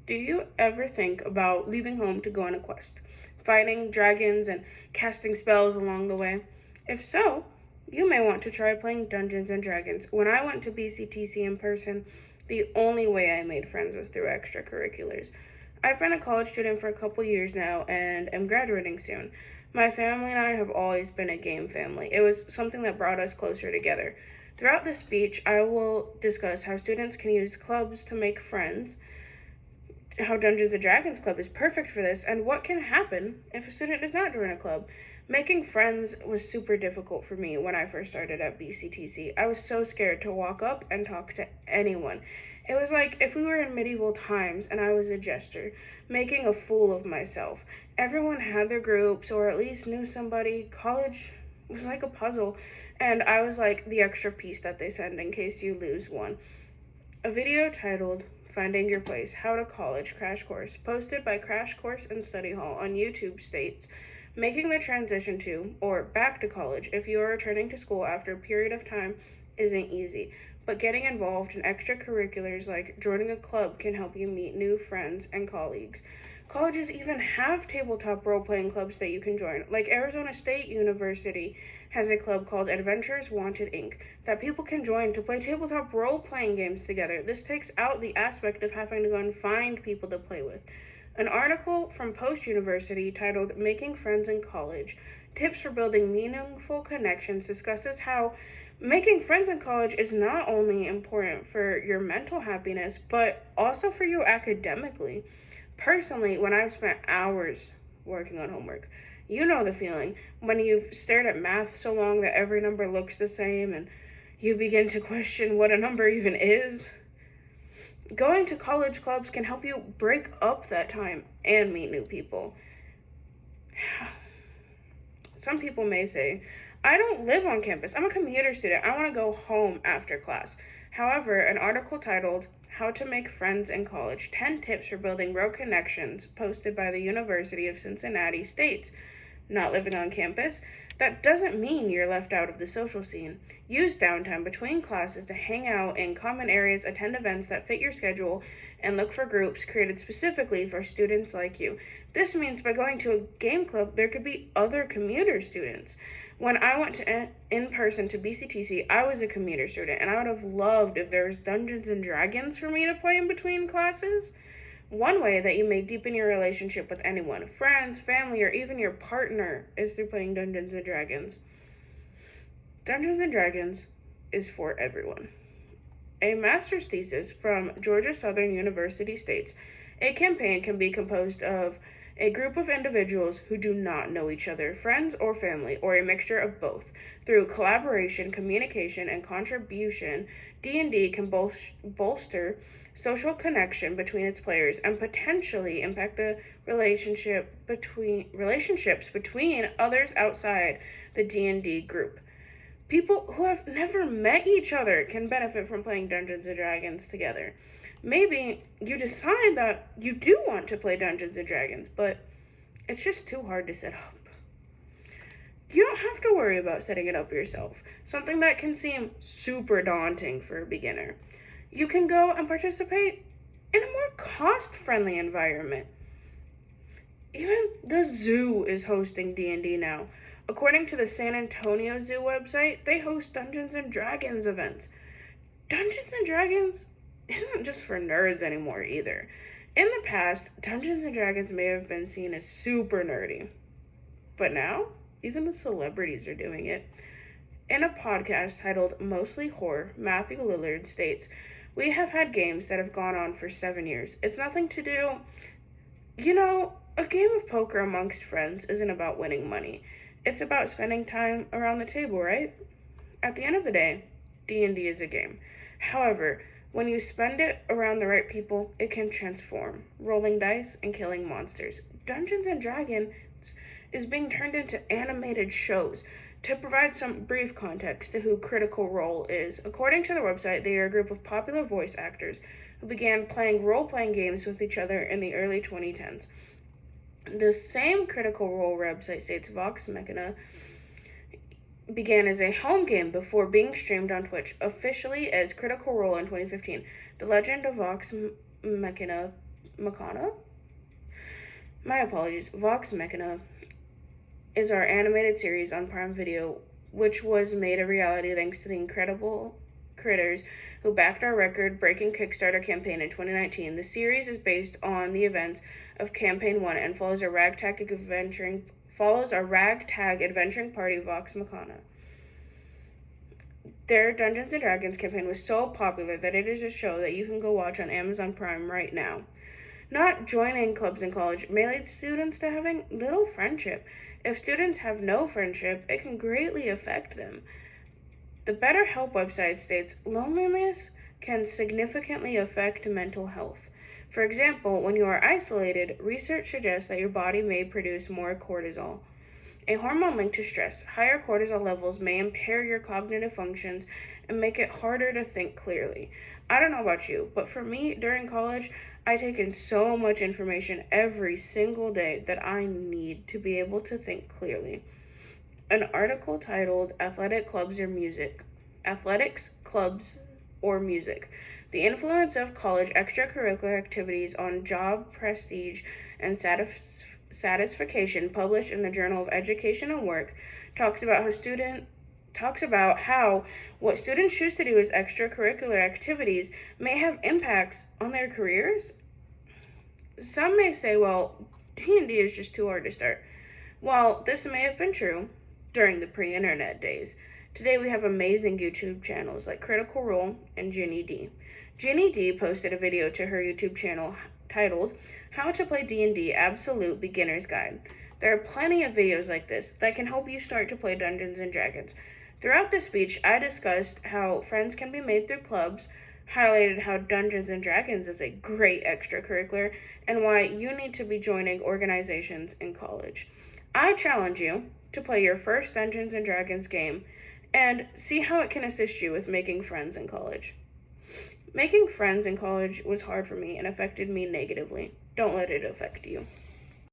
Do you ever think about leaving home to go on a quest, fighting dragons and casting spells along the way? If so, you may want to try playing Dungeons and Dragons. When I went to BCTC in person, the only way I made friends was through extracurriculars. I've been a college student for a couple years now and am graduating soon. My family and I have always been a game family. It was something that brought us closer together. Throughout this speech, I will discuss how students can use clubs to make friends, how Dungeons and Dragons Club is perfect for this, and what can happen if a student does not join a club. Making friends was super difficult for me when I first started at BCTC. I was so scared to walk up and talk to anyone. It was like if we were in medieval times and I was a jester, making a fool of myself. Everyone had their groups or at least knew somebody. College was like a puzzle, and I was like the extra piece that they send in case you lose one. A video titled Finding Your Place, How to College Crash Course, posted by Crash Course and Study Hall on YouTube states, making the transition to, or back to college if you are returning to school after a period of time isn't easy, but getting involved in extracurriculars like joining a club can help you meet new friends and colleagues. Colleges even have tabletop role-playing clubs that you can join, like Arizona State University has a club called Adventures Wanted Inc. that people can join to play tabletop role-playing games together. This takes out the aspect of having to go and find people to play with. An article from Post University titled Making Friends in College, Tips for Building Meaningful Connections discusses how making friends in college is not only important for your mental happiness, but also for you academically. Personally, when I've spent hours working on homework, you know the feeling when you've stared at math so long that every number looks the same and you begin to question what a number even is. Going to college clubs can help you break up that time and meet new people. Some people may say, I don't live on campus. I'm a commuter student. I want to go home after class. However, an article titled How to Make Friends in College 10 Tips for Building Real Connections, posted by the University of Cincinnati, states, not living on campus, that doesn't mean you're left out of the social scene. Use downtime between classes to hang out in common areas, attend events that fit your schedule, and look for groups created specifically for students like you. This means by going to a game club, there could be other commuter students. When I went to in person to BCTC, I was a commuter student, and I would have loved if there was Dungeons and Dragons for me to play in between classes. One way that you may deepen your relationship with anyone, friends, family, or even your partner, is through playing Dungeons and Dragons. Dungeons and Dragons is for everyone. A master's thesis from Georgia Southern University states, a campaign can be composed of a group of individuals who do not know each other, friends or family, or a mixture of both. Through collaboration, communication, and contribution, D&D can bolster social connection between its players and potentially impact the relationships between others outside the D&D group. People who have never met each other can benefit from playing Dungeons and Dragons together. Maybe you decide that you do want to play Dungeons and Dragons, but it's just too hard to set up. You don't have to worry about setting it up yourself, something that can seem super daunting for a beginner. You can go and participate in a more cost-friendly environment. Even the zoo is hosting D&D now. According to the San Antonio Zoo website, they host Dungeons and Dragons events. Dungeons and Dragons isn't just for nerds anymore either. In the past, Dungeons and Dragons may have been seen as super nerdy, but now even the celebrities are doing it. In a podcast titled Mostly Horror, Matthew Lillard states, we have had games that have gone on for 7 years. It's nothing to do. A game of poker amongst friends isn't about winning money. It's about spending time around the table, right? At the end of the day, D&D is a game. However, when you spend it around the right people, it can transform, rolling dice and killing monsters. Dungeons and Dragons is being turned into animated shows. To provide some brief context to who Critical Role is, according to the website, they are a group of popular voice actors who began playing role-playing games with each other in the early 2010s. The same Critical Role website states Vox Machina began as a home game before being streamed on Twitch, officially as Critical Role in 2015. The legend of Vox Machina Machina? My apologies. Vox Machina is our animated series on Prime Video, which was made a reality thanks to the incredible critters who backed our record-breaking Kickstarter campaign in 2019. The series is based on the events of Campaign 1 and follows a ragtag adventuring party, Vox Machina. Their Dungeons & Dragons campaign was so popular that it is a show that you can go watch on Amazon Prime right now. Not joining clubs in college may lead students to having little friendship. If students have no friendship, it can greatly affect them. The BetterHelp website states loneliness can significantly affect mental health. For example, when you are isolated, research suggests that your body may produce more cortisol, a hormone linked to stress. Higher cortisol levels may impair your cognitive functions and make it harder to think clearly. I don't know about you, but for me, during college, I take in so much information every single day that I need to be able to think clearly. An article titled Athletics, Clubs, or Music. The Influence of College Extracurricular Activities on Job Prestige and Satisfaction, published in the Journal of Education and Work, talks about how what students choose to do as extracurricular activities may have impacts on their careers. Some may say, well, D&D is just too hard to start. While this may have been true during the pre-internet days, today we have amazing YouTube channels like Critical Role and Ginny D. Ginny D posted a video to her YouTube channel titled How to Play D&D Absolute Beginner's Guide. There are plenty of videos like this that can help you start to play Dungeons & Dragons. Throughout the speech, I discussed how friends can be made through clubs, highlighted how Dungeons & Dragons is a great extracurricular, and why you need to be joining organizations in college. I challenge you to play your first Dungeons & Dragons game and see how it can assist you with making friends in college. Making friends in college was hard for me and affected me negatively. Don't let it affect you.